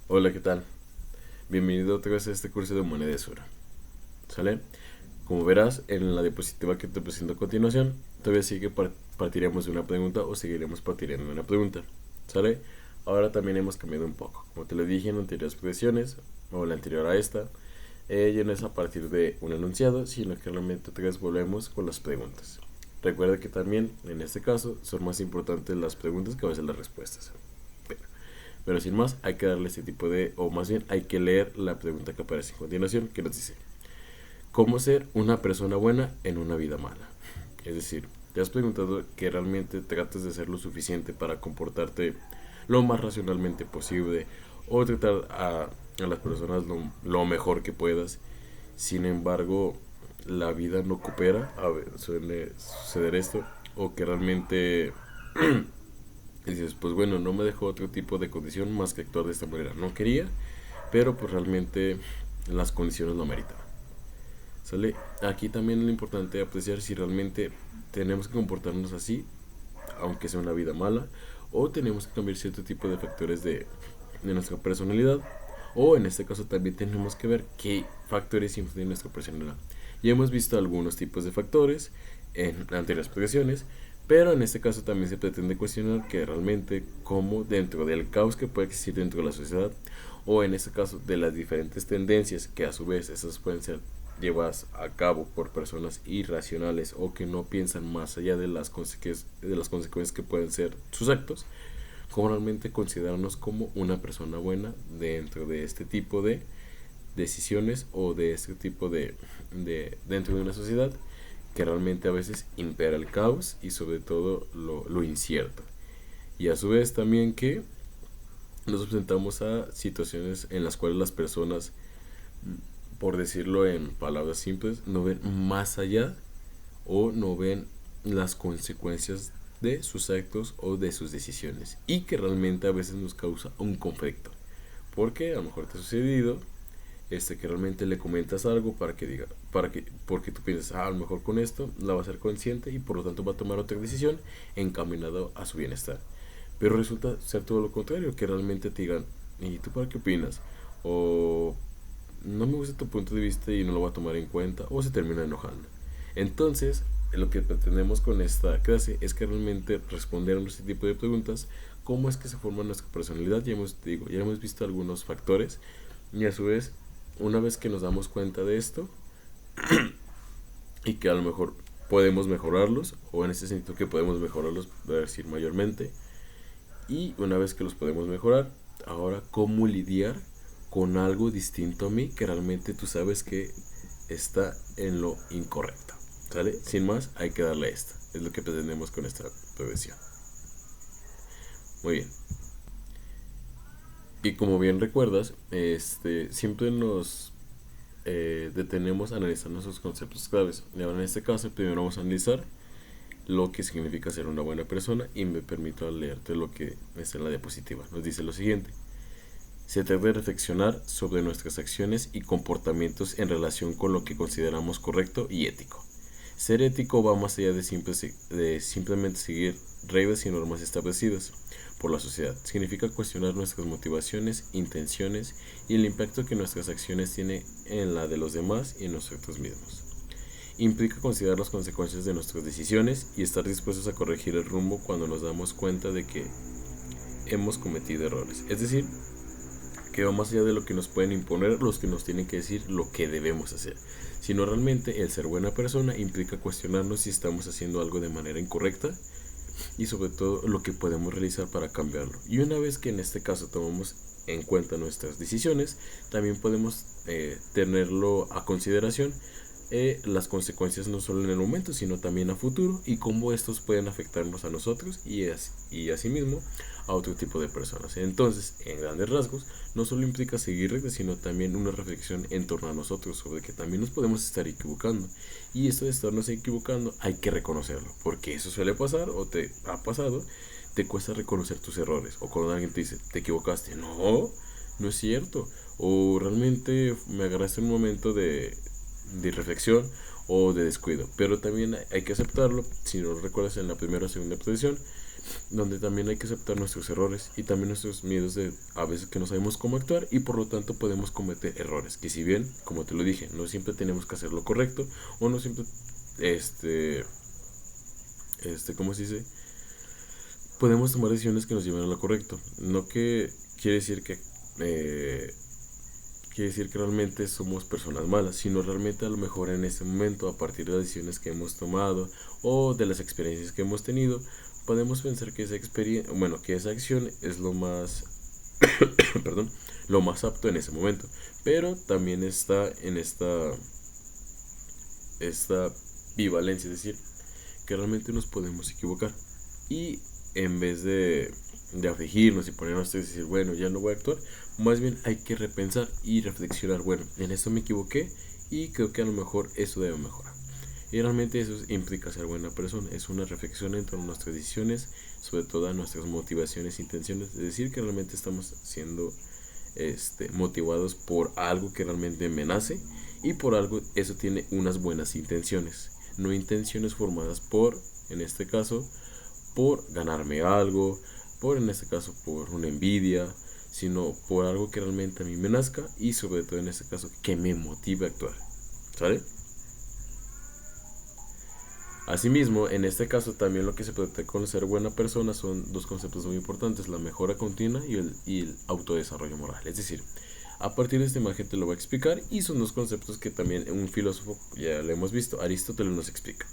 Hola, ¿qué tal? Bienvenido otra vez a este curso de Moneda Sura. ¿Sale? Como verás en la diapositiva que te presento a continuación, todavía sigue partiremos de una pregunta o seguiremos partiendo de una pregunta. ¿Sale? Ahora también hemos cambiado un poco. Como te lo dije en anteriores presiones, o la anterior a esta, ya no es a partir de un enunciado, sino que realmente otra vez volvemos con las preguntas. Recuerda que también, en este caso, son más importantes las preguntas que a veces las respuestas. Pero sin más, hay que darle este tipo de, o más bien hay que leer la pregunta que aparece a continuación, que nos dice, ¿cómo ser una persona buena en una vida mala? Es decir, ¿te has preguntado que realmente trates de hacer lo suficiente para comportarte lo más racionalmente posible o tratar a las personas lo mejor que puedas? Sin embargo, la vida no coopera, a ver, suele suceder esto, o que realmente y dices, pues bueno, no me dejó otro tipo de condición más que actuar de esta manera. No quería, pero pues realmente las condiciones lo meritaban. ¿Sale? Aquí también es lo importante apreciar si realmente tenemos que comportarnos así, aunque sea una vida mala, o tenemos que cambiar cierto tipo de factores de nuestra personalidad, o en este caso también tenemos que ver qué factores influyen en nuestra personalidad. Ya hemos visto algunos tipos de factores en anteriores progresiones, pero en este caso también se pretende cuestionar que realmente cómo dentro del caos que puede existir dentro de la sociedad, o en este caso de las diferentes tendencias que a su vez esas pueden ser llevadas a cabo por personas irracionales o que no piensan más allá de las consecuencias que pueden ser sus actos, como realmente considerarnos como una persona buena dentro de este tipo de decisiones o de este tipo de dentro de una sociedad que realmente a veces impera el caos y sobre todo lo incierto. Y a su vez también que nos presentamos a situaciones en las cuales las personas, por decirlo en palabras simples, no ven más allá o no ven las consecuencias de sus actos o de sus decisiones y que realmente a veces nos causa un conflicto porque a lo mejor te ha sucedido que realmente le comentas algo para que diga porque tú piensas a lo mejor con esto la va a ser consciente y por lo tanto va a tomar otra decisión encaminado a su bienestar, pero resulta ser todo lo contrario, que realmente te digan, ¿y tú para qué opinas? O no me gusta tu punto de vista y no lo voy a tomar en cuenta, o se termina enojando. Entonces, lo que pretendemos con esta clase es que realmente responder a este tipo de preguntas, cómo es que se forma nuestra personalidad. Ya hemos visto algunos factores y a su vez, una vez que nos damos cuenta de esto y que a lo mejor podemos mejorarlos, o en ese sentido que podemos mejorarlos, voy a decir mayormente, y una vez que los podemos mejorar, ahora cómo lidiar con algo distinto a mí que realmente tú sabes que está en lo incorrecto. ¿Sale? Sin más, hay que darle a esta. Es lo que pretendemos con esta prevención. Muy bien. Y como bien recuerdas, siempre nos detenemos a analizar nuestros conceptos claves. Y ahora en este caso, primero vamos a analizar lo que significa ser una buena persona y me permito leerte lo que está en la diapositiva. Nos dice lo siguiente. Se trata de reflexionar sobre nuestras acciones y comportamientos en relación con lo que consideramos correcto y ético. Ser ético va más allá de simplemente seguir reglas y normas establecidas por la sociedad. Significa cuestionar nuestras motivaciones, intenciones y el impacto que nuestras acciones tienen en la de los demás y en nosotros mismos. Implica considerar las consecuencias de nuestras decisiones y estar dispuestos a corregir el rumbo cuando nos damos cuenta de que hemos cometido errores. Es decir, que va más allá de lo que nos pueden imponer los que nos tienen que decir lo que debemos hacer, sino realmente el ser buena persona implica cuestionarnos si estamos haciendo algo de manera incorrecta y sobre todo lo que podemos realizar para cambiarlo. Y una vez que en este caso tomamos en cuenta nuestras decisiones, también podemos tenerlo a consideración las consecuencias no solo en el momento, sino también a futuro y cómo estos pueden afectarnos a nosotros y asimismo a otro tipo de personas. Entonces, en grandes rasgos, no solo implica seguir reglas, sino también una reflexión en torno a nosotros sobre que también nos podemos estar equivocando. Y esto de estarnos equivocando hay que reconocerlo, porque eso suele pasar o te ha pasado, te cuesta reconocer tus errores. O cuando alguien te dice, te equivocaste, no es cierto. O realmente me agarraste en un momento de reflexión o de descuido, pero también hay que aceptarlo. Si no lo recuerdas en la primera o segunda posición, donde también hay que aceptar nuestros errores y también nuestros miedos de a veces que no sabemos cómo actuar y por lo tanto podemos cometer errores, que si bien, como te lo dije, no siempre tenemos que hacer lo correcto o no siempre, ¿cómo se dice? Podemos tomar decisiones que nos lleven a lo correcto, no que quiere decir que realmente somos personas malas, sino realmente a lo mejor en este momento, a partir de las decisiones que hemos tomado o de las experiencias que hemos tenido, podemos pensar que que esa acción es lo más, perdón, lo más apto en ese momento. Pero también está en esta bivalencia, es decir, que realmente nos podemos equivocar. Y en vez de afligirnos y ponernos a decir, bueno, ya no voy a actuar, más bien hay que repensar y reflexionar, bueno, en esto me equivoqué y creo que a lo mejor eso debe mejorar. Y realmente eso implica ser buena persona, es una reflexión en torno a nuestras decisiones, sobre todo a nuestras motivaciones e intenciones, es decir, que realmente estamos siendo motivados por algo que realmente me nace y por algo eso tiene unas buenas intenciones, no intenciones formadas por, en este caso, por ganarme algo, en este caso por una envidia, sino por algo que realmente a mí me nazca y sobre todo en este caso que me motive a actuar, ¿sale? Asimismo, en este caso también lo que se pretende con ser buena persona son dos conceptos muy importantes, la mejora continua y el autodesarrollo moral. Es decir, a partir de esta imagen te lo voy a explicar y son dos conceptos que también un filósofo, ya lo hemos visto, Aristóteles nos explica.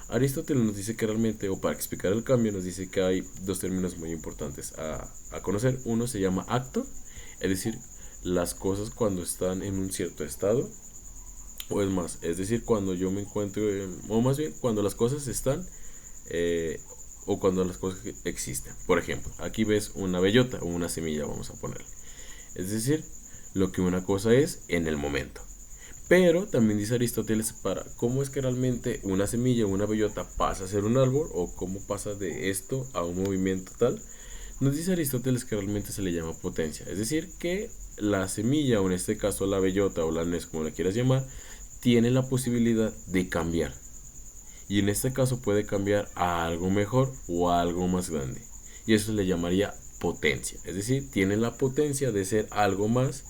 Aristóteles nos dice que realmente, o para explicar el cambio, nos dice que hay dos términos muy importantes a conocer. Uno se llama acto, es decir, las cosas cuando están en un cierto estado, o es decir, cuando yo me encuentro, o más bien cuando las cosas están, o cuando las cosas existen. Por ejemplo, aquí ves una bellota o una semilla, vamos a ponerle. Es decir, lo que una cosa es en el momento. Pero también dice Aristóteles para cómo es que realmente una semilla o una bellota pasa a ser un árbol o cómo pasa de esto a un movimiento tal. Nos dice Aristóteles que realmente se le llama potencia. Es decir, que la semilla o en este caso la bellota o la nuez como la quieras llamar tiene la posibilidad de cambiar. Y en este caso puede cambiar a algo mejor o a algo más grande. Y eso se le llamaría potencia. Es decir, tiene la potencia de ser algo más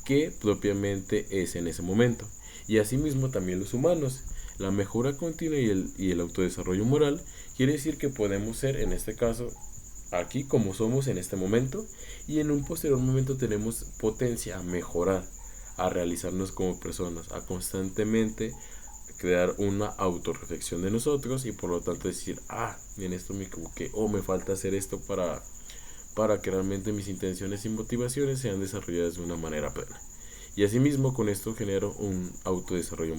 que propiamente es en ese momento. Y asimismo también los humanos, la mejora continua y el autodesarrollo moral quiere decir que podemos ser en este caso aquí como somos en este momento y en un posterior momento tenemos potencia a mejorar, a realizarnos como personas, a constantemente crear una autorreflexión de nosotros y por lo tanto decir, en esto me equivoqué o me falta hacer esto para que realmente mis intenciones y motivaciones sean desarrolladas de una manera plena. Y asimismo con esto genero un autodesarrollo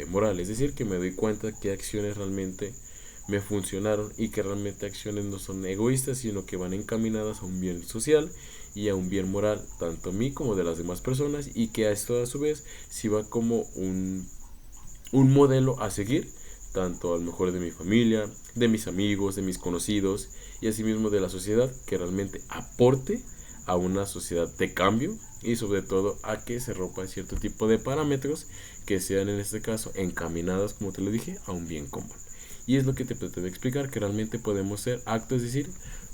moral, es decir, que me doy cuenta que acciones realmente me funcionaron y que realmente acciones no son egoístas, sino que van encaminadas a un bien social y a un bien moral, tanto a mí como de las demás personas, y que a esto a su vez sí va como un modelo a seguir, tanto a lo mejor de mi familia, de mis amigos, de mis conocidos y asimismo de la sociedad, que realmente aporte a una sociedad de cambio y sobre todo a que se rompa cierto tipo de parámetros que sean en este caso encaminados, como te lo dije, a un bien común. Y es lo que te pretendo explicar, que realmente podemos ser actos, es decir,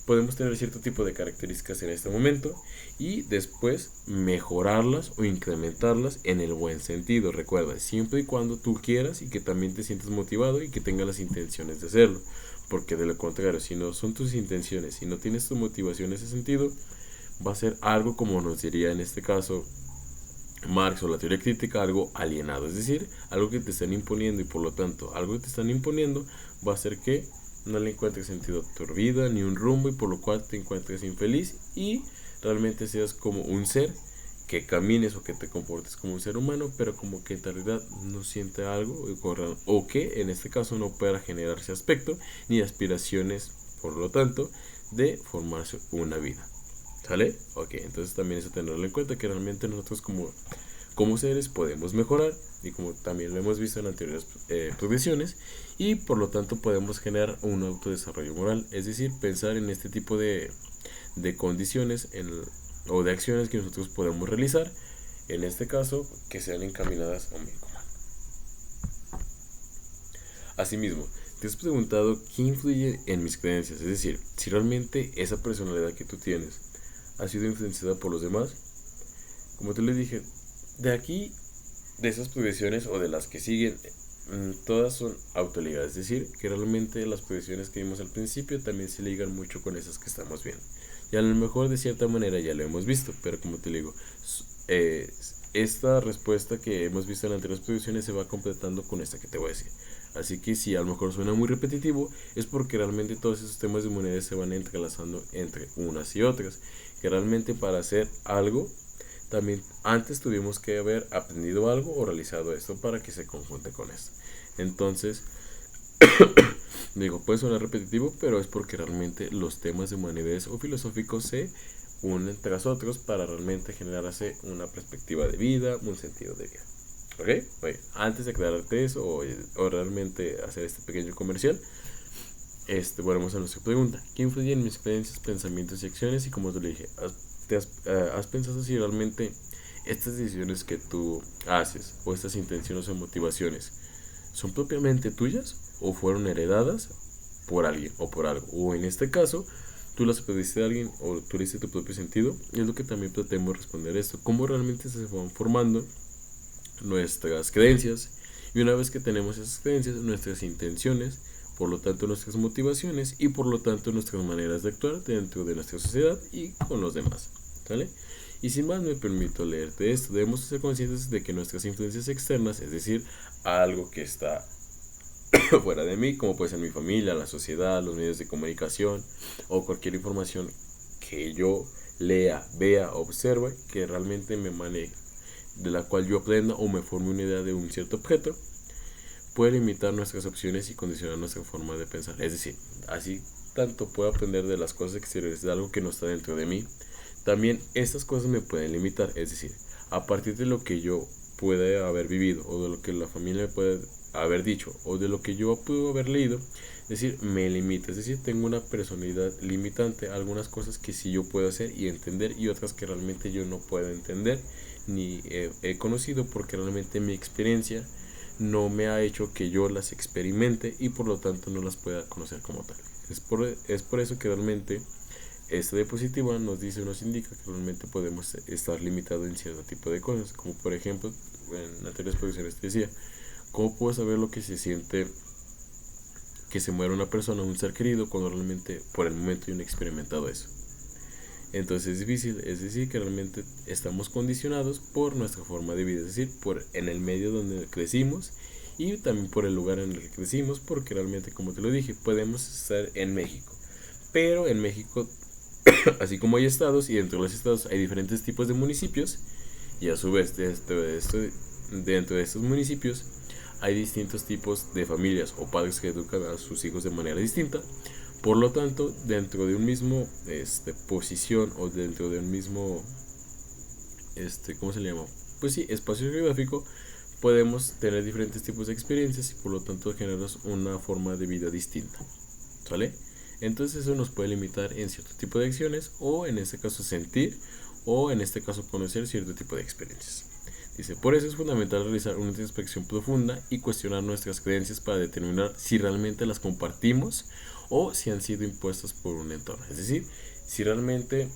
podemos tener cierto tipo de características en este momento y después mejorarlas o incrementarlas en el buen sentido. Recuerda, siempre y cuando tú quieras y que también te sientas motivado y que tengas las intenciones de hacerlo. Porque de lo contrario, si no son tus intenciones, si no tienes tu motivación en ese sentido, va a ser algo como nos diría en este caso Marx o la teoría crítica, algo alienado, es decir, algo que te están imponiendo y por lo tanto algo que te están imponiendo va a hacer que no le encuentres sentido a tu vida ni un rumbo y por lo cual te encuentres infeliz y realmente seas como un ser que camines o que te comportes como un ser humano pero como que en realidad no siente algo o que en este caso no pueda generar ese aspecto ni aspiraciones por lo tanto de formarse una vida. ¿Sale? Ok, entonces también eso tenerlo en cuenta que realmente nosotros como seres podemos mejorar y como también lo hemos visto en anteriores producciones y por lo tanto podemos generar un autodesarrollo moral, es decir, pensar en este tipo de condiciones o de acciones que nosotros podemos realizar, en este caso que sean encaminadas a un bien común. Asimismo, ¿te has preguntado qué influye en mis creencias? Es decir, si realmente esa personalidad que tú tienes ha sido influenciada por los demás. Como te le dije, de aquí, de esas progresiones o de las que siguen, todas son autoligadas. Es decir, que realmente las progresiones que vimos al principio también se ligan mucho con esas que estamos viendo. Y a lo mejor de cierta manera ya lo hemos visto, pero como te digo, esta respuesta que hemos visto en las anteriores producciones se va completando con esta que te voy a decir. Así que si a lo mejor suena muy repetitivo, es porque realmente todos esos temas de humanidades se van entrelazando entre unas y otras. Que realmente para hacer algo, también antes tuvimos que haber aprendido algo o realizado esto para que se conjunte con esto. Entonces, digo, puede sonar repetitivo, pero es porque realmente los temas de humanidades o filosóficos se unen tras otros para realmente generarse una perspectiva de vida, un sentido de vida. ¿Ok? Oye, antes de aclararte eso o realmente hacer este pequeño comercial, volvemos a nuestra pregunta. ¿Qué influye en mis creencias, pensamientos y acciones? Y como te lo dije, ¿has pensado si realmente estas decisiones que tú haces o estas intenciones o motivaciones son propiamente tuyas o fueron heredadas por alguien o por algo? O en este caso, tú las pediste a alguien o tú le diste tu propio sentido. Y es lo que también pretendemos responder esto. ¿Cómo realmente se van formando nuestras creencias? Y una vez que tenemos esas creencias, nuestras intenciones, por lo tanto nuestras motivaciones y por lo tanto nuestras maneras de actuar dentro de nuestra sociedad y con los demás, ¿vale? Y sin más me permito leerte esto. Debemos ser conscientes de que nuestras influencias externas, es decir, algo que está fuera de mí, como puede ser mi familia, la sociedad, los medios de comunicación o cualquier información que yo lea, vea, observe, que realmente me maneje, de la cual yo aprenda o me forme una idea de un cierto objeto, puede limitar nuestras opciones y condicionar nuestra forma de pensar. Es decir, así tanto puedo aprender de las cosas exteriores, de algo que no está dentro de mí, también estas cosas me pueden limitar. Es decir, a partir de lo que yo pueda haber vivido o de lo que la familia me puede haber dicho o de lo que yo puedo haber leído, es decir, me limita. Es decir, tengo una personalidad limitante, algunas cosas que sí yo puedo hacer y entender y otras que realmente yo no puedo entender ni he conocido porque realmente mi experiencia no me ha hecho que yo las experimente y por lo tanto no las pueda conocer como tal. Es por eso que realmente esta diapositiva nos indica que realmente podemos estar limitados en cierto tipo de cosas, como por ejemplo, en anteriores producciones te decía, ¿cómo puedo saber lo que se siente que se muera una persona, un ser querido, cuando realmente por el momento yo no he experimentado eso? Entonces es difícil, es decir, que realmente estamos condicionados por nuestra forma de vida, es decir, por en el medio donde crecimos y también por el lugar en el que crecimos, porque realmente, como te lo dije, podemos estar en México, pero en México, así como hay estados y dentro de los estados hay diferentes tipos de municipios y a su vez dentro de estos municipios hay distintos tipos de familias o padres que educan a sus hijos de manera distinta. Por lo tanto, dentro de un mismo posición o dentro de un mismo ¿cómo se le llama? Pues sí, espacio geográfico, podemos tener diferentes tipos de experiencias y por lo tanto generar una forma de vida distinta. ¿Sale? Entonces eso nos puede limitar en cierto tipo de acciones o en este caso sentir o en este caso conocer cierto tipo de experiencias. Dice, por eso es fundamental realizar una introspección profunda y cuestionar nuestras creencias para determinar si realmente las compartimos o si han sido impuestas por un entorno. Es decir, si realmente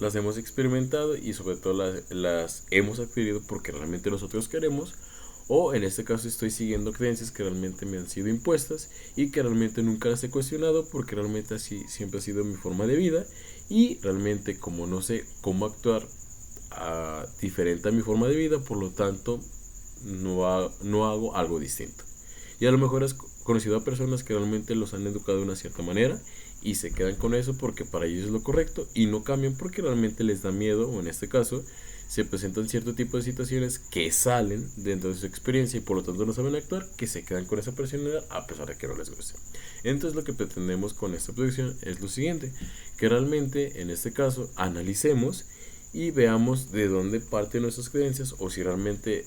las hemos experimentado y sobre todo las hemos adquirido porque realmente nosotros queremos, o en este caso estoy siguiendo creencias que realmente me han sido impuestas y que realmente nunca las he cuestionado porque realmente así siempre ha sido mi forma de vida y realmente como no sé cómo actuar diferente a mi forma de vida, por lo tanto no hago algo distinto. Y a lo mejor has conocido a personas que realmente los han educado de una cierta manera y se quedan con eso porque para ellos es lo correcto y no cambian porque realmente les da miedo, o en este caso se presentan cierto tipo de situaciones que salen dentro de su experiencia y por lo tanto no saben actuar, que se quedan con esa personalidad a pesar de que no les guste. Entonces lo que pretendemos con esta producción es lo siguiente, que realmente en este caso analicemos y veamos de dónde parten nuestras creencias o si realmente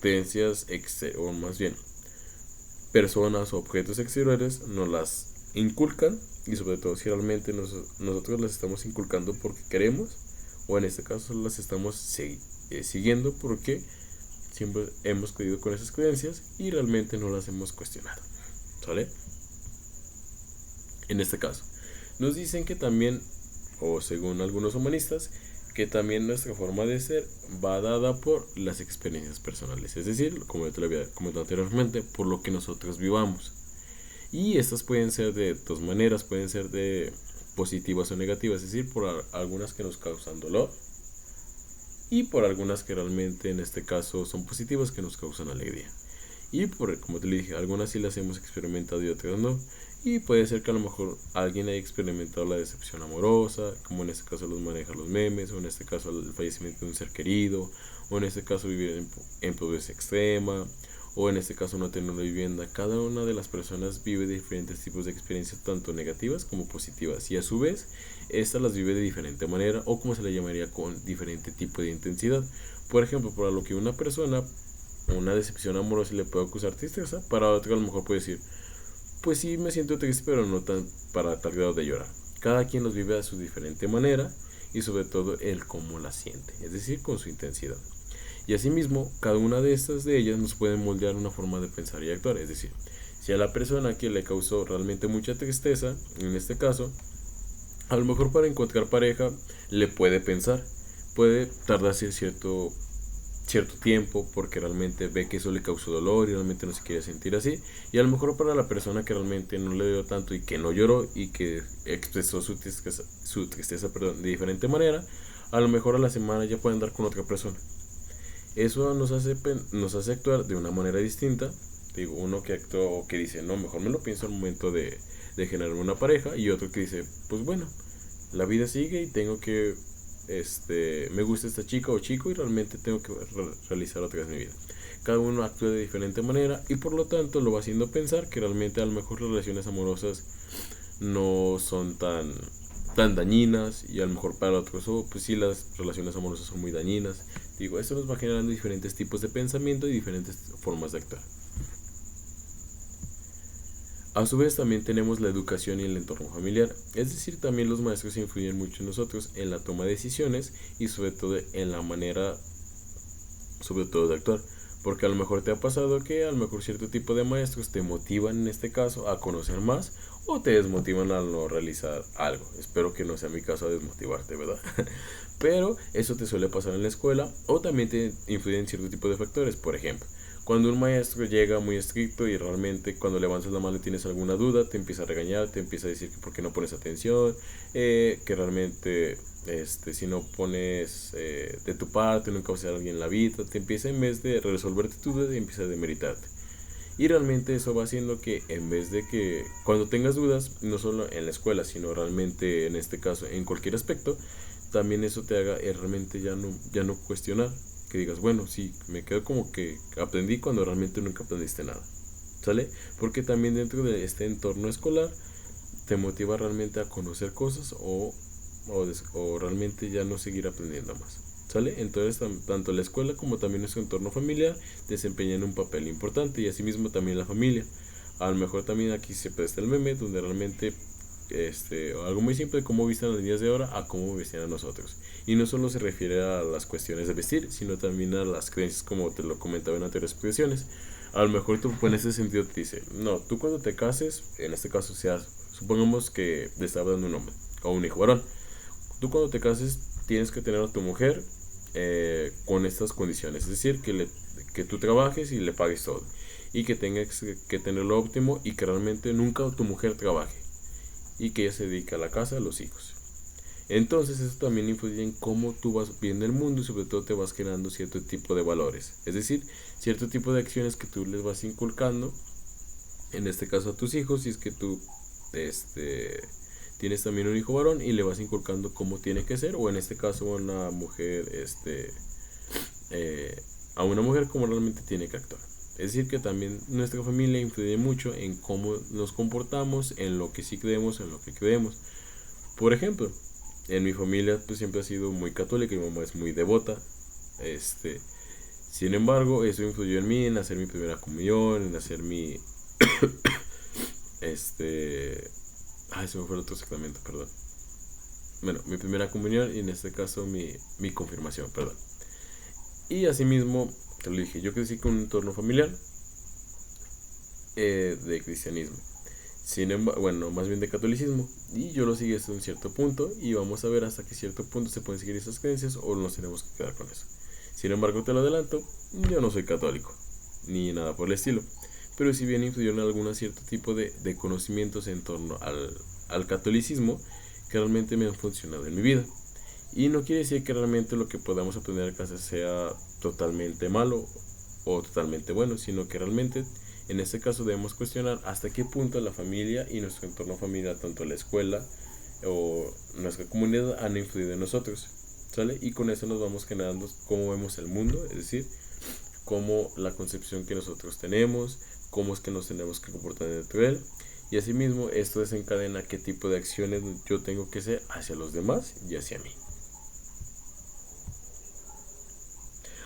creencias o más bien personas o objetos exteriores nos las inculcan y sobre todo si realmente nosotros las estamos inculcando porque queremos o en este caso las estamos siguiendo porque siempre hemos creído con esas creencias y realmente no las hemos cuestionado, ¿sale? En este caso, nos dicen que también, o según algunos humanistas, que también nuestra forma de ser va dada por las experiencias personales, es decir, como yo te lo había comentado anteriormente, por lo que nosotros vivamos. Y estas pueden ser de dos maneras, pueden ser de positivas o negativas, es decir, por algunas que nos causan dolor y por algunas que realmente en este caso son positivas, que nos causan alegría. Y por, como te dije, algunas sí las hemos experimentado y otras no. Y puede ser que a lo mejor alguien haya experimentado la decepción amorosa, como en este caso los maneja los memes, o en este caso el fallecimiento de un ser querido, o en este caso vivir en pobreza extrema, o en este caso no tener una vivienda. Cada una de las personas vive diferentes tipos de experiencias, tanto negativas como positivas, y a su vez estas las vive de diferente manera, o como se le llamaría, con diferente tipo de intensidad. Por ejemplo, para lo que una persona, una decepción amorosa, le puede acusar tristeza, para otro a lo mejor puede decir, pues sí me siento triste, pero no tan para tal grado de llorar. Cada quien los vive a su diferente manera y sobre todo el cómo la siente, es decir, con su intensidad. Y asimismo, cada una de estas de ellas nos puede moldear una forma de pensar y actuar, es decir, si a la persona que le causó realmente mucha tristeza, en este caso, a lo mejor para encontrar pareja le puede pensar, puede tardarse cierto tiempo porque realmente ve que eso le causó dolor y realmente no se quiere sentir así, y a lo mejor para la persona que realmente no le dio tanto y que no lloró y que expresó su tristeza de diferente manera, a lo mejor a la semana ya puede andar con otra persona. Eso nos hace actuar de una manera distinta. Digo, uno que actúa o que dice, no, mejor me lo pienso al momento de generar una pareja, y otro que dice, pues bueno, la vida sigue y tengo que me gusta esta chica o chico y realmente tengo que realizar otra vez mi vida. Cada uno actúa de diferente manera y por lo tanto lo va haciendo pensar que realmente a lo mejor las relaciones amorosas no son tan dañinas, y a lo mejor para otros, pues sí, las relaciones amorosas son muy dañinas. Digo, esto nos va generando diferentes tipos de pensamiento y diferentes formas de actuar. A su vez también tenemos la educación y el entorno familiar, es decir, también los maestros influyen mucho en nosotros en la toma de decisiones y sobre todo en la manera, sobre todo, de actuar, porque a lo mejor te ha pasado que a lo mejor cierto tipo de maestros te motivan en este caso a conocer más o te desmotivan a no realizar algo. Espero que no sea mi caso a desmotivarte, ¿verdad? Pero eso te suele pasar en la escuela, o también te influyen cierto tipo de factores. Por ejemplo, cuando un maestro llega muy estricto y realmente cuando levantas la mano y tienes alguna duda, te empieza a regañar, te empieza a decir que por qué no pones atención, que realmente si no pones de tu parte, nunca vas a ser alguien en la vida, te empieza, en vez de resolverte tu duda, empieza a demeritarte. Y realmente eso va haciendo que en vez de que cuando tengas dudas, no solo en la escuela, sino realmente en este caso en cualquier aspecto, también eso te haga realmente ya no cuestionar, que digas, bueno, sí, me quedo como que aprendí cuando realmente nunca aprendiste nada, ¿sale? Porque también dentro de este entorno escolar te motiva realmente a conocer cosas o realmente ya no seguir aprendiendo más, ¿sale? Entonces tanto la escuela como también nuestro entorno familiar desempeñan un papel importante, y asimismo también la familia. A lo mejor también aquí se presta el meme donde realmente algo muy simple, cómo visten las niñas de ahora a cómo vestían a nosotros, y no solo se refiere a las cuestiones de vestir, sino también a las creencias, como te lo comentaba en anteriores expresiones. A lo mejor tú en ese sentido te dice, no, tú cuando te cases, en este caso supongamos que le está dando un hombre o un hijo varón, tú cuando te cases tienes que tener a tu mujer con estas condiciones, es decir, que tú trabajes y le pagues todo, y que tengas que tener lo óptimo, y que realmente nunca tu mujer trabaje, y que ella se dedique a la casa, a los hijos. Entonces eso también influye en cómo tú vas viendo el mundo, y sobre todo te vas generando cierto tipo de valores, es decir, cierto tipo de acciones que tú les vas inculcando, en este caso a tus hijos, si es que tú tienes también un hijo varón y le vas inculcando cómo tiene que ser, o en este caso a una mujer, a una mujer cómo realmente tiene que actuar. Es decir, que también nuestra familia influye mucho en cómo nos comportamos, en lo que sí creemos, en lo que creemos. Por ejemplo, en mi familia pues siempre ha sido muy católica, mi mamá es muy devota. Sin embargo, eso influyó en mí, en hacer mi primera comunión, en hacer mi se me fue el otro sacramento, perdón. Bueno, mi primera comunión, y en este caso mi confirmación, perdón. Y asimismo, Te lo dije, yo crecí con un entorno familiar de cristianismo. Sin embargo, bueno, más bien de catolicismo. Y yo lo seguí hasta un cierto punto. Y vamos a ver hasta qué cierto punto se pueden seguir esas creencias o nos tenemos que quedar con eso. Sin embargo, te lo adelanto, yo no soy católico, ni nada por el estilo. Pero si bien influyó en algún cierto tipo de conocimientos en torno al catolicismo que realmente me han funcionado en mi vida. Y no quiere decir que realmente lo que podamos aprender en casa sea totalmente malo o totalmente bueno, sino que realmente en este caso debemos cuestionar hasta qué punto la familia y nuestro entorno familiar, tanto la escuela o nuestra comunidad, han influido en nosotros, ¿sale? Y con eso nos vamos generando cómo vemos el mundo, es decir, cómo la concepción que nosotros tenemos, cómo es que nos tenemos que comportar dentro de él. Y asimismo esto desencadena qué tipo de acciones yo tengo que hacer hacia los demás y hacia mí.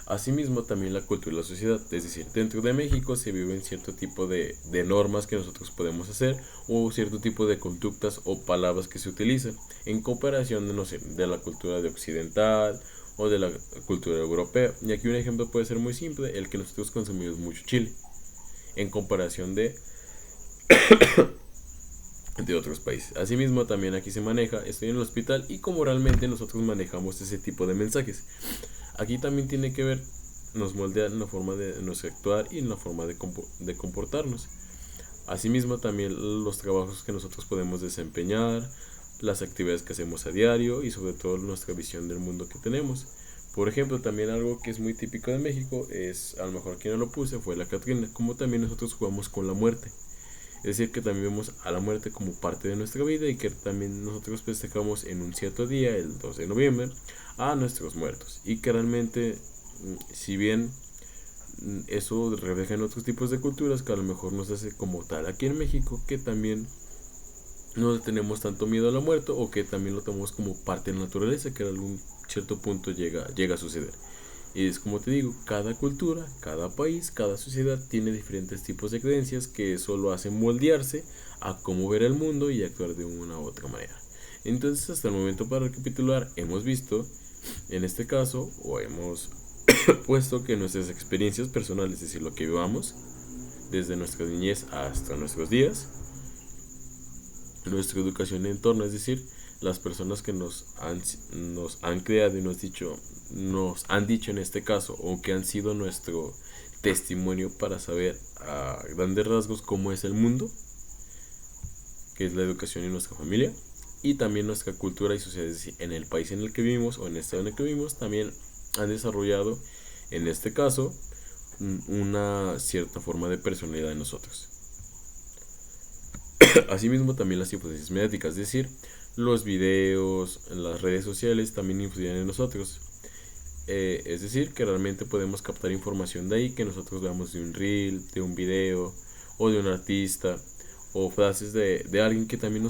Asimismo también la cultura y la sociedad, es decir, dentro de México se viven cierto tipo de normas que nosotros podemos hacer o cierto tipo de conductas o palabras que se utilizan en comparación de, no sé, de la cultura de occidental o de la cultura europea. Y aquí un ejemplo puede ser muy simple, el que nosotros consumimos mucho chile en comparación de otros países. Asimismo también aquí se maneja, estoy en el hospital y como realmente nosotros manejamos ese tipo de mensajes. Aquí también tiene que ver, nos moldea en la forma de nuestro actuar y en la forma de comportarnos. Asimismo también los trabajos que nosotros podemos desempeñar, las actividades que hacemos a diario y sobre todo nuestra visión del mundo que tenemos. Por ejemplo, también algo que es muy típico de México es, a lo mejor aquí no lo puse, fue la Catrina, como también nosotros jugamos con la muerte. Es decir, que también vemos a la muerte como parte de nuestra vida y que también nosotros festejamos en un cierto día, el 2 de noviembre, a nuestros muertos. Y que realmente, si bien eso refleja en otros tipos de culturas, que a lo mejor nos hace como tal aquí en México, que también no tenemos tanto miedo a la muerte o que también lo tomamos como parte de la naturaleza, que en algún cierto punto llega a suceder. Y es como te digo, cada cultura, cada país, cada sociedad tiene diferentes tipos de creencias que eso lo hacen moldearse a cómo ver el mundo y actuar de una u otra manera. Entonces, hasta el momento, para recapitular, hemos visto, en este caso, o hemos puesto que nuestras experiencias personales, es decir, lo que vivamos, desde nuestra niñez hasta nuestros días, nuestra educación en entorno, es decir, las personas que nos han creado y nos han dicho en este caso, o que han sido nuestro testimonio para saber a grandes rasgos cómo es el mundo, que es la educación y nuestra familia, y también nuestra cultura y sociedad, es decir, en el país en el que vivimos o en el estado en el que vivimos, también han desarrollado, en este caso, una cierta forma de personalidad en nosotros. Asimismo también las influencias mediáticas, es decir, los videos, las redes sociales también influyen en nosotros. Es decir, que realmente podemos captar información de ahí que nosotros veamos de un reel, de un video o de un artista o frases de alguien que también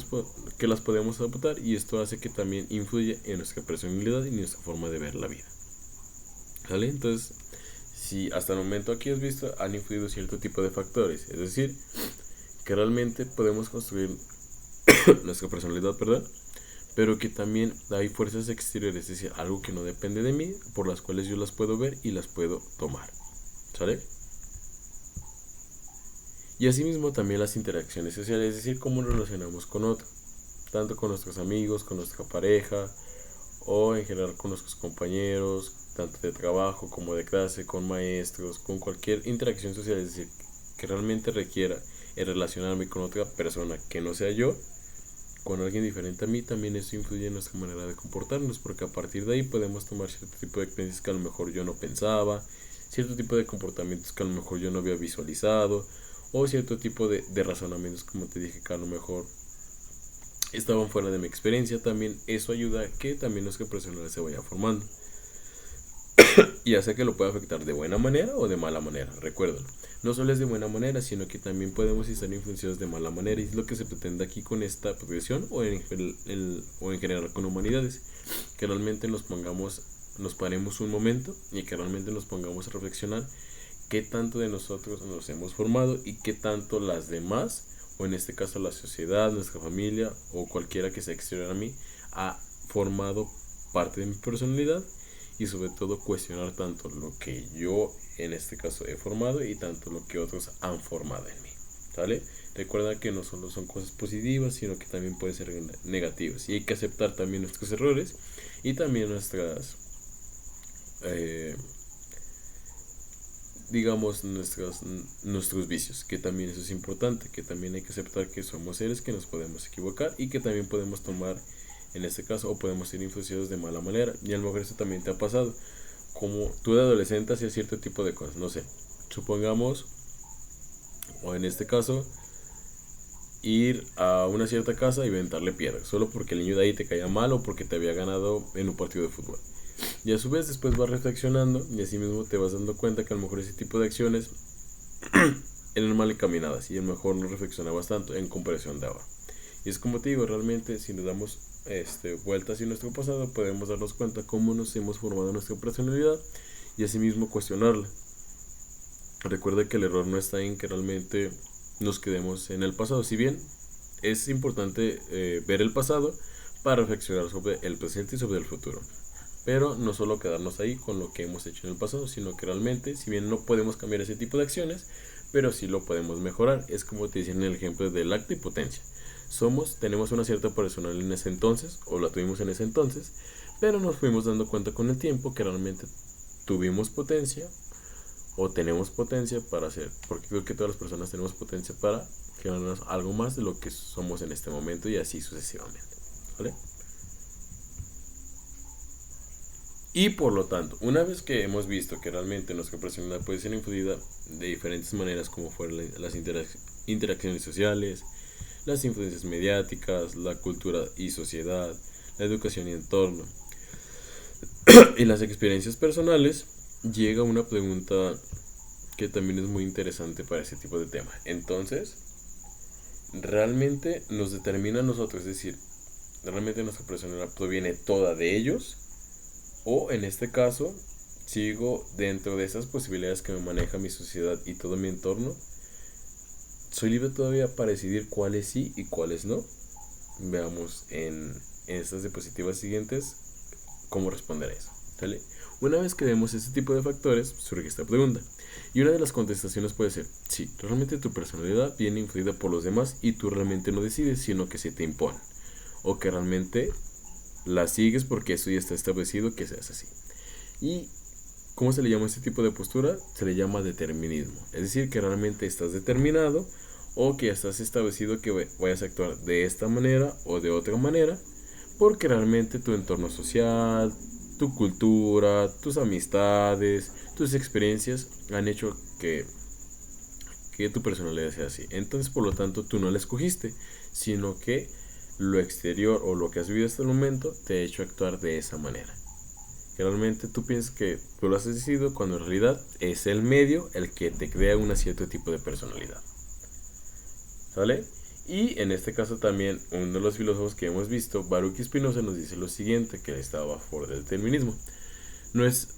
que las podemos adaptar, y esto hace que también influya en nuestra personalidad y nuestra forma de ver la vida. ¿Vale? Entonces, si hasta el momento aquí has visto, han influido cierto tipo de factores, es decir, que realmente podemos construir nuestra personalidad, ¿verdad? Pero que también hay fuerzas exteriores, es decir, algo que no depende de mí, por las cuales yo las puedo ver y las puedo tomar, ¿sale? Y asimismo también las interacciones sociales, es decir, cómo nos relacionamos con otros, tanto con nuestros amigos, con nuestra pareja, o en general con nuestros compañeros, tanto de trabajo como de clase, con maestros, con cualquier interacción social, es decir, que realmente requiera el relacionarme con otra persona que no sea yo, con alguien diferente a mí, también eso influye en nuestra manera de comportarnos, porque a partir de ahí podemos tomar cierto tipo de creencias que a lo mejor yo no pensaba, cierto tipo de comportamientos que a lo mejor yo no había visualizado, o cierto tipo de razonamientos, como te dije, que a lo mejor estaban fuera de mi experiencia. También eso ayuda a que también nuestra personalidad se vaya formando y hace que lo pueda afectar de buena manera o de mala manera. Recuérdalo, no solo es de buena manera, sino que también podemos estar influenciados de mala manera, y es lo que se pretende aquí con esta progresión o en general con humanidades, que realmente nos paremos un momento y que realmente nos pongamos a reflexionar qué tanto de nosotros nos hemos formado y qué tanto las demás, o en este caso la sociedad, nuestra familia o cualquiera que sea exterior a mí, ha formado parte de mi personalidad y sobre todo cuestionar tanto lo que yo en este caso he formado y tanto lo que otros han formado en mí, ¿vale? Recuerda que no solo son cosas positivas, sino que también pueden ser negativas, y hay que aceptar también nuestros errores y también eh, nuestros vicios, que también eso es importante, que también hay que aceptar que somos seres que nos podemos equivocar y que también podemos tomar, en este caso, o podemos ser influenciados de mala manera, y a lo mejor eso también te ha pasado, como tú de adolescente hacías cierto tipo de cosas, no sé, supongamos, o en este caso, ir a una cierta casa y ventarle piedras, solo porque el niño de ahí te caía mal o porque te había ganado en un partido de fútbol. Y a su vez después vas reflexionando y así mismo te vas dando cuenta que a lo mejor ese tipo de acciones eran mal encaminadas y a lo mejor no reflexionabas tanto en comparación de ahora. Y es como te digo, realmente si nos damos vueltas en nuestro pasado podemos darnos cuenta cómo nos hemos formado nuestra personalidad y así mismo cuestionarla. Recuerda que el error no está en que realmente nos quedemos en el pasado, si bien es importante ver el pasado para reflexionar sobre el presente y sobre el futuro. Pero no solo quedarnos ahí con lo que hemos hecho en el pasado, sino que realmente, si bien no podemos cambiar ese tipo de acciones, pero sí lo podemos mejorar. Es como te decía en el ejemplo del acto y potencia. Tenemos una cierta personalidad en ese entonces, o la tuvimos en ese entonces, pero nos fuimos dando cuenta con el tiempo que realmente tuvimos potencia, o tenemos potencia para hacer, porque creo que todas las personas tenemos potencia para generarnos algo más de lo que somos en este momento y así sucesivamente, ¿vale? Y por lo tanto, una vez que hemos visto que realmente nuestra personalidad puede ser influida de diferentes maneras, como fueron las interacciones sociales, las influencias mediáticas, la cultura y sociedad, la educación y entorno, y las experiencias personales, llega una pregunta que también es muy interesante para ese tipo de tema. Entonces, ¿realmente nos determina a nosotros? Es decir, ¿realmente nuestra personalidad proviene toda de ellos? O en este caso, sigo dentro de esas posibilidades que me maneja mi sociedad y todo mi entorno. ¿Soy libre todavía para decidir cuáles sí y cuáles no? Veamos en estas diapositivas siguientes cómo responder a eso, ¿sale? Una vez que vemos este tipo de factores, surge esta pregunta. Y una de las contestaciones puede ser, sí, realmente tu personalidad viene influida por los demás y tú realmente no decides, sino que se te impone. O que realmente la sigues porque eso ya está establecido que seas así. ¿Y cómo se le llama a este tipo de postura? Se le llama determinismo. Es decir, que realmente estás determinado o que ya estás establecido que vayas a actuar de esta manera o de otra manera, porque realmente tu entorno social, tu cultura, tus amistades, tus experiencias han hecho que tu personalidad sea así. Entonces, por lo tanto, tú no la escogiste, sino que lo exterior o lo que has vivido hasta el momento te ha hecho actuar de esa manera. Que realmente tú piensas que tú lo has decidido cuando en realidad es el medio el que te crea un cierto tipo de personalidad. ¿Sale? Y en este caso también uno de los filósofos que hemos visto, Baruch Spinoza, nos dice lo siguiente, que él estaba a favor del determinismo. No es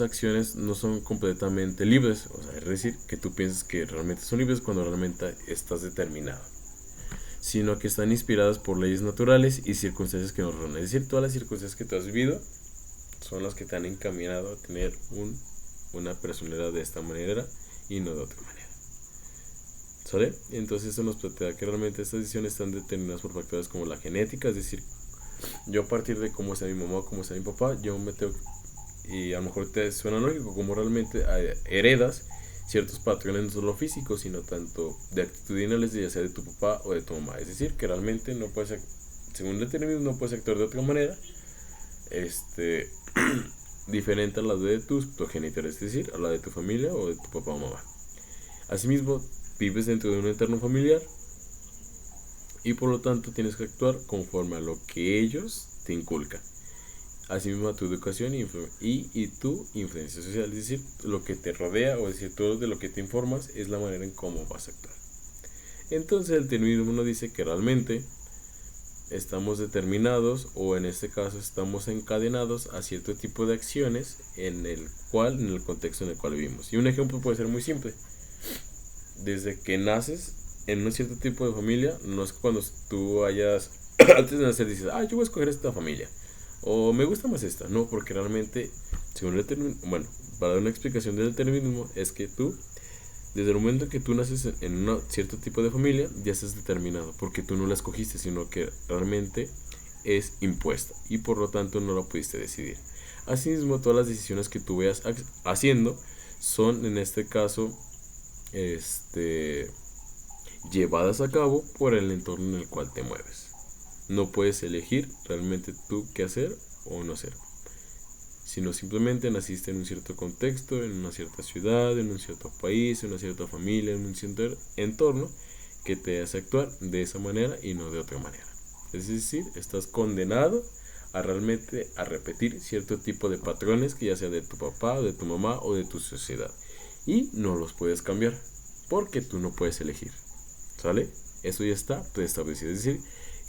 acciones no son completamente libres, o sea, es decir, que tú piensas que realmente son libres cuando realmente estás determinado, sino que están inspiradas por leyes naturales y circunstancias que nos rodean. Es decir, todas las circunstancias que tú has vivido son las que te han encaminado a tener una personalidad de esta manera y no de otra manera. ¿Sale? Entonces eso nos plantea que realmente estas decisiones están determinadas por factores como la genética, es decir, yo a partir de cómo sea mi mamá o cómo sea mi papá, yo me tengo, y a lo mejor te suena lógico, como realmente heredas ciertos patrones no solo físicos, sino tanto de actitudinales, ya sea de tu papá o de tu mamá. Es decir, que realmente no puedes, según el determinismo, no puedes actuar de otra manera diferente a la de tus progenitores, es decir, a la de tu familia o de tu papá o mamá. Asimismo, vives dentro de un entorno familiar y por lo tanto tienes que actuar conforme a lo que ellos te inculcan. Asimismo a tu educación y tu influencia social, es decir, lo que te rodea, o es decir, todo de lo que te informas es la manera en cómo vas a actuar. Entonces el determinismo nos dice que realmente estamos determinados, o en este caso estamos encadenados a cierto tipo de acciones en el contexto en el cual vivimos. Y un ejemplo puede ser muy simple. Desde que naces en un cierto tipo de familia, no es cuando tú hayas antes de nacer dices, yo voy a escoger esta familia, O me gusta más esta, no, porque realmente, según el bueno, para dar una explicación del determinismo, es que tú, desde el momento que tú naces en un cierto tipo de familia, ya estás determinado, porque tú no la escogiste, sino que realmente es impuesta y por lo tanto no la pudiste decidir. Asimismo, todas las decisiones que tú veas haciendo son en este caso llevadas a cabo por el entorno en el cual te mueves. No puedes elegir realmente tú qué hacer o no hacer, sino simplemente naciste en un cierto contexto, en una cierta ciudad, en un cierto país, en una cierta familia, en un cierto entorno que te hace actuar de esa manera y no de otra manera. Es decir, estás condenado a realmente a repetir cierto tipo de patrones que ya sea de tu papá, de tu mamá o de tu sociedad, y no los puedes cambiar porque tú no puedes elegir. ¿Sale? Eso ya está preestablecido. Es decir,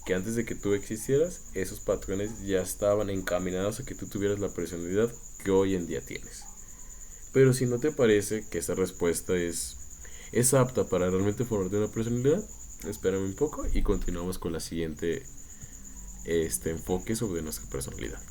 que antes de que tú existieras, esos patrones ya estaban encaminados a que tú tuvieras la personalidad que hoy en día tienes. Pero si no te parece que esta respuesta es apta para realmente formarte una personalidad, espérame un poco y continuamos con la siguiente enfoque sobre nuestra personalidad.